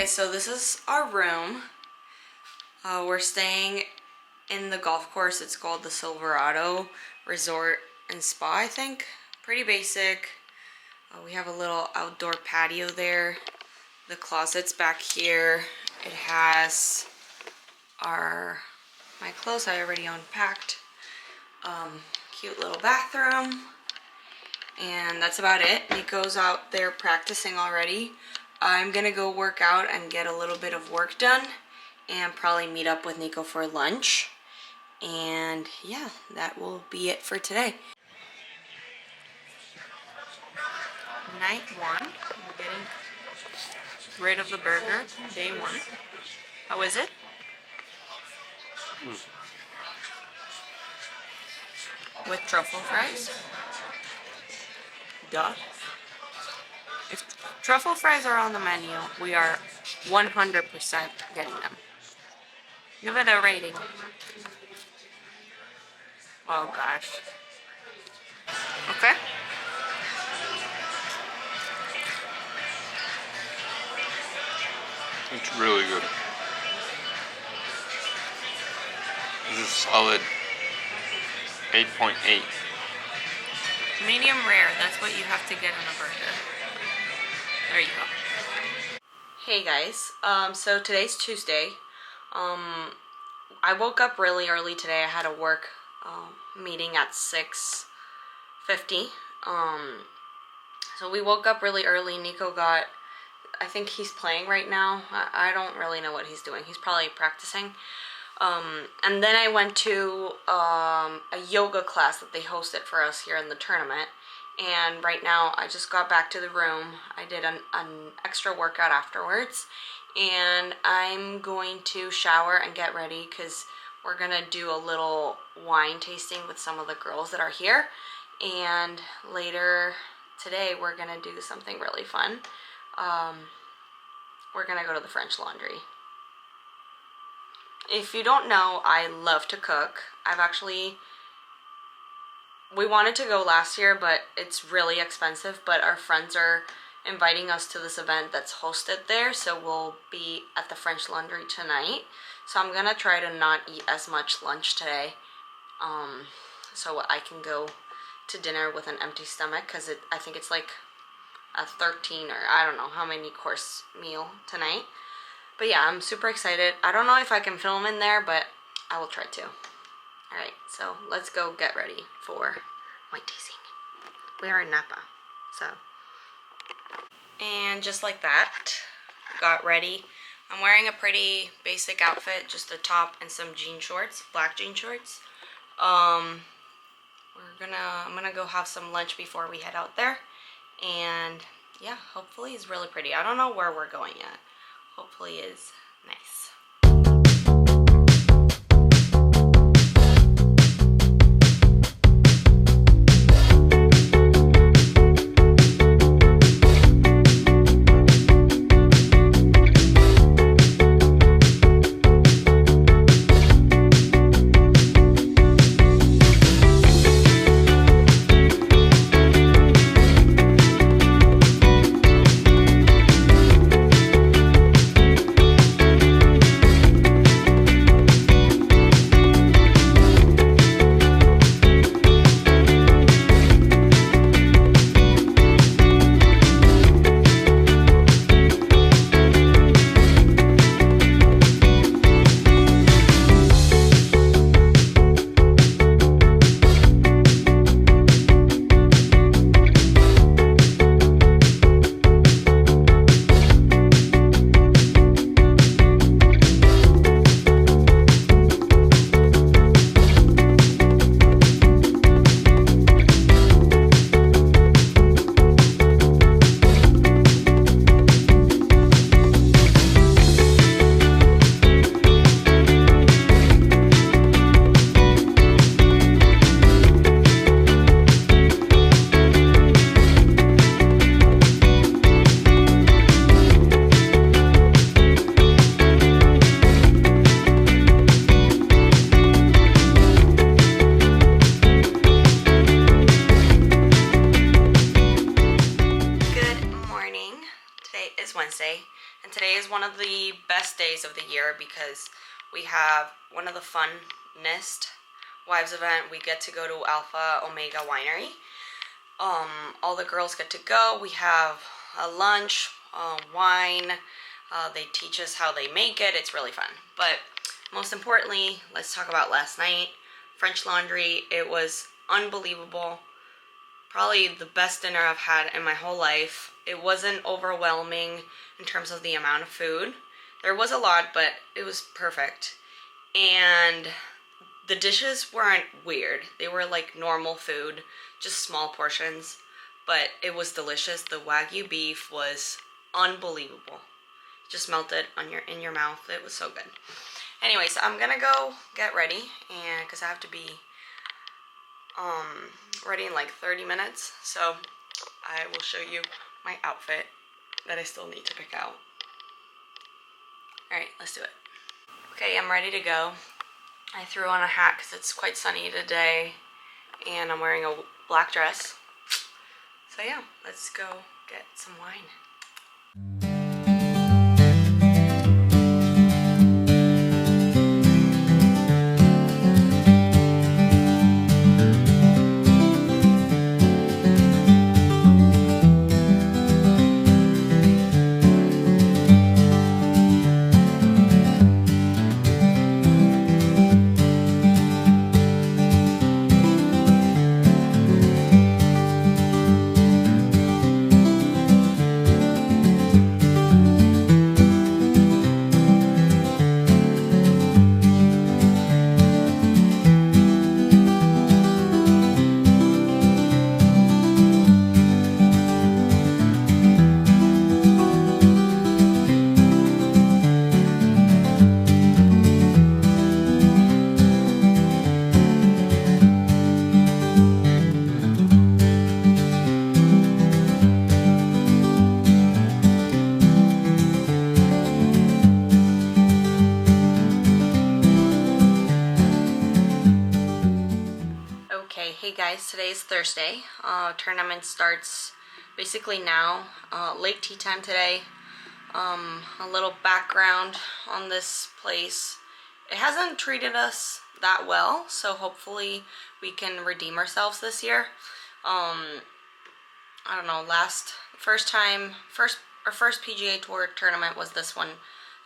So this is our room. We're staying in the golf course. It's called the Silverado Resort and Spa, I think. Pretty basic. We have a little outdoor patio there. The closet's back here. It has my clothes I already unpacked. Cute little bathroom. And that's about it. Nico's out there practicing already. I'm gonna go work out and get a little bit of work done and probably meet up with Nico for lunch. And yeah, that will be it for today. Night one. I'm getting rid of the burger. Day one. How is it? With truffle fries? Duh. If truffle fries are on the menu, we are 100% getting them. Give it a rating. Oh gosh. Okay. It's really good. This is solid 8.8. Medium rare, that's what you have to get in a burger. There you go. Hey guys, so today's Tuesday. I woke up really early today. I had a work meeting at 6:50. So we woke up really early. Nico got, I think he's playing right now. I don't really know what he's doing. He's probably practicing. And then I went to a yoga class that they hosted for us here in the tournament. And right now I just got back to the room. I did an extra workout afterwards. And I'm going to shower and get ready because we're going to do a little wine tasting with some of the girls that are here. And later today we're going to do something really fun. We're going to go to the French Laundry. If you don't know, I love to cook. We wanted to go last year, but it's really expensive. But our friends are inviting us to this event that's hosted there, so we'll be at the French Laundry tonight. So I'm gonna try to not eat as much lunch today, so I can go to dinner with an empty stomach, because I think it's like a 13 or I don't know how many course meal tonight. But yeah, I'm super excited. I don't know if I can film in there, but I will try to. Alright, so let's go get ready for wine tasting. We are in Napa, so. And just like that, got ready. I'm wearing a pretty basic outfit, just a top and some jean shorts, black jean shorts. I'm gonna go have some lunch before we head out there. And yeah, hopefully it's really pretty. I don't know where we're going yet. Hopefully it's nice. Thursday, and today is one of the best days of the year because we have one of the funnest wives event. We get to go to Alpha Omega Winery. All the girls get to go. We have a lunch, wine. They teach us how they make it. It's really fun. But most importantly, let's talk about last night. French Laundry. It was unbelievable. Probably the best dinner I've had in my whole life. It wasn't overwhelming in terms of the amount of food. There was a lot, but it was perfect. And the dishes weren't weird. They were like normal food, just small portions, but it was delicious. The Wagyu beef was unbelievable. It just melted on in your mouth. It was so good. Anyways, I'm gonna go get ready, and because I have to be ready in like 30 minutes, so I will show you my outfit that I still need to pick out. Alright, let's do it. Okay, I'm ready to go. I threw on a hat because it's quite sunny today, and I'm wearing a black dress. So yeah, let's go get some wine. Hey guys, today is Thursday. Tournament starts basically now. Late tea time today. A little background on this place. It hasn't treated us that well, so hopefully we can redeem ourselves this year. I don't know, our first PGA Tour tournament was this one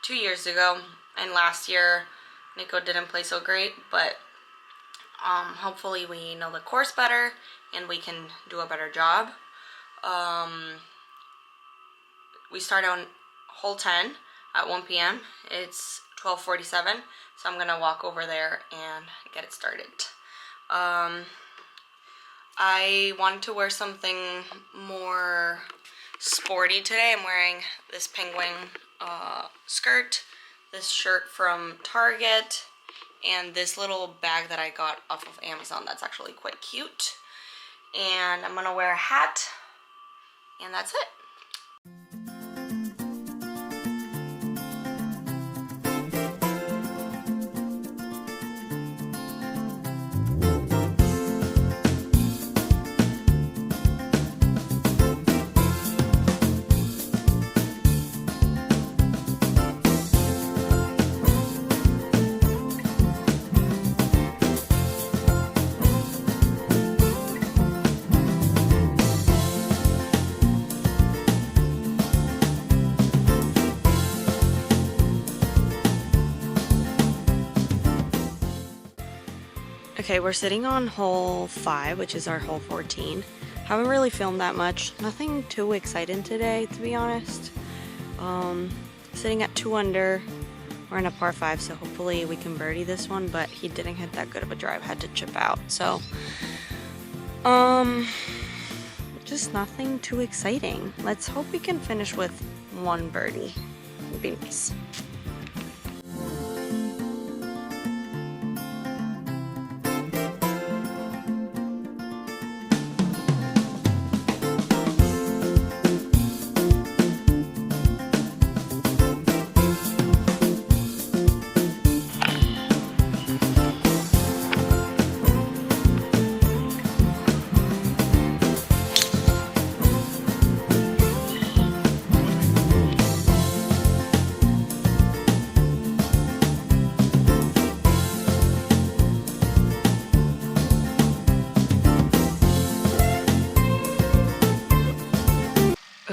2 years ago, and last year Nico didn't play so great, but hopefully we know the course better and we can do a better job. We start on hole 10 at 1 p.m. It's 12:47, so I'm gonna walk over there and get it started. I wanted to wear something more sporty today. I'm wearing this penguin skirt, this shirt from Target, and this little bag that I got off of Amazon that's actually quite cute. And I'm gonna wear a hat, and that's it. Okay, we're sitting on hole 5, which is our hole 14. Haven't really filmed that much. Nothing too exciting today, to be honest. Sitting at 2 under. We're in a par 5, so hopefully we can birdie this one, but he didn't hit that good of a drive, had to chip out. So, just nothing too exciting. Let's hope we can finish with 1 birdie. It'd be nice.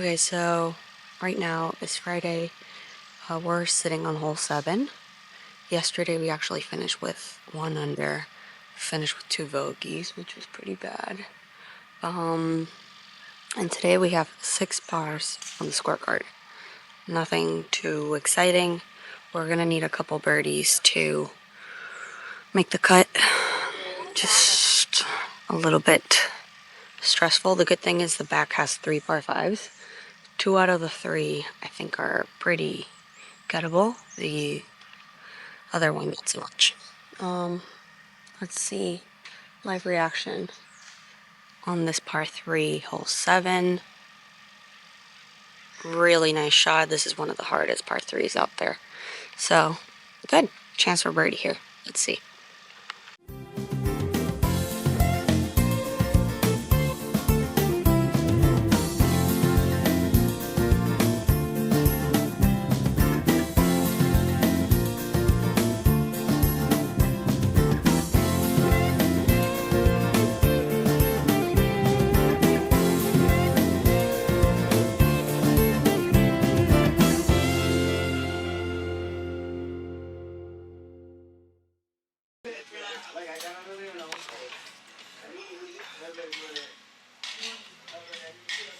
Okay, so right now it's Friday. We're sitting on hole 7. Yesterday we actually finished with 1 under, finished with 2 bogeys, which was pretty bad. And today we have 6 bars on the scorecard. Nothing too exciting. We're gonna need a couple birdies to make the cut. Just a little bit stressful. The good thing is the back has 3 par 5s. 2 out of the 3 I think are pretty gettable. The other one not so much. Let's see. Live reaction on this par 3, hole 7. Really nice shot. This is one of the hardest par 3s out there. So, good. Chance for birdie here. Let's see.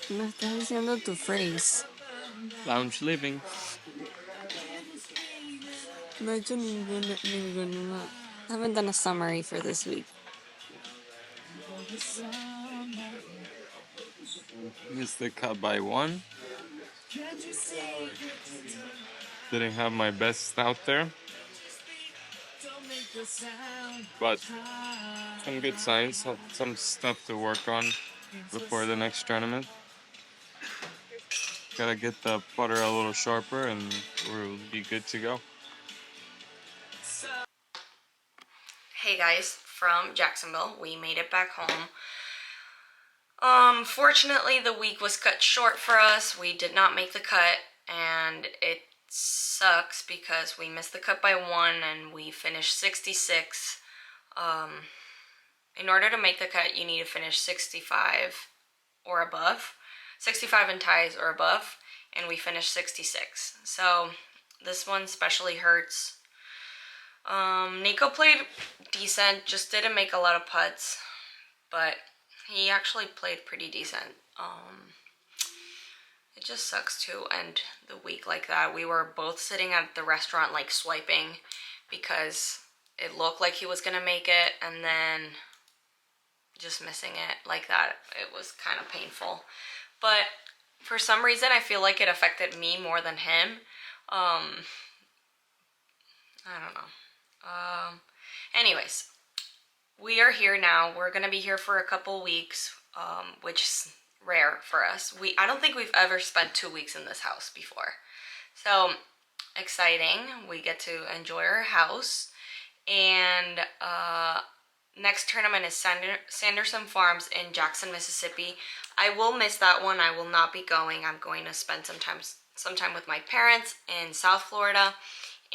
Me estás diciendo tu phrase. Lounge living. No he hecho ninguna. I haven't done a summary for this week. Missed the cut by 1. Didn't have my best out there. But some good signs, some stuff to work on before the next tournament. Gotta get the putter a little sharper and we'll be good to go. Hey guys, from Jacksonville. We made it back home. Fortunately the week was cut short for us. We did not make the cut, and it sucks because we missed the cut by 1 and we finished 66. In order to make the cut, you need to finish 65 or above. 65 in ties or above, and we finished 66. So this one especially hurts. Nico played decent, just didn't make a lot of putts, but he actually played pretty decent. It just sucks to end the week like that. We were both sitting at the restaurant like swiping because it looked like he was gonna make it, and then just missing it like that. It was kind of painful. But for some reason I feel like it affected me more than him. I don't know. Anyways, we are here now. We're gonna be here for a couple weeks, which is rare for us. I don't think we've ever spent 2 weeks in this house before. So exciting. We get to enjoy our house. And next tournament is Sanderson Farms in Jackson, Mississippi. I will miss that one. I will not be going. I'm going to spend some time with my parents in South Florida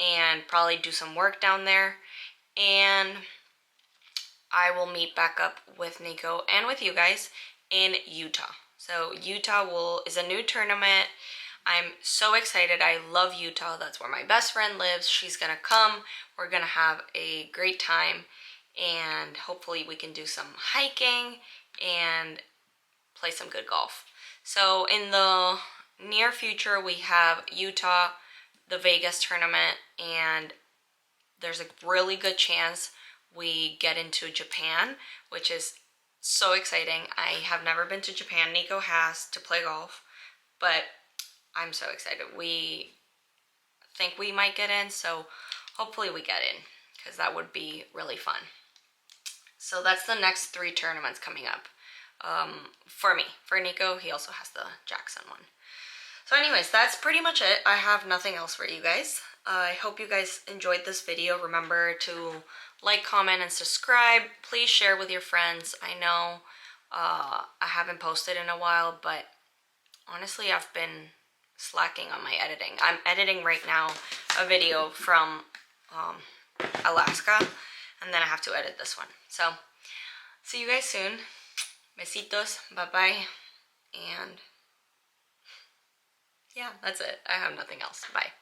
and probably do some work down there. And I will meet back up with Nico and with you guys in Utah. So Utah is a new tournament. I'm so excited. I love Utah. That's where my best friend lives. She's gonna come. We're gonna have a great time, and hopefully we can do some hiking and play some good golf. So in the near future, we have Utah, the Vegas tournament, and there's a really good chance we get into Japan, which is so exciting. I have never been to Japan. Nico has, to play golf, but I'm so excited. We think we might get in, so hopefully we get in, because that would be really fun. So that's the next 3 tournaments coming up. For me. For Nico, he also has the Jackson one. So anyways, that's pretty much it. I have nothing else for you guys. I hope you guys enjoyed this video. Remember to like, comment, and subscribe. Please share with your friends. I know I haven't posted in a while, but honestly, I've been slacking on my editing. I'm editing right now a video from Alaska, and then I have to edit this one. So, see you guys soon. Besitos. Bye-bye. And yeah, that's it. I have nothing else. Bye.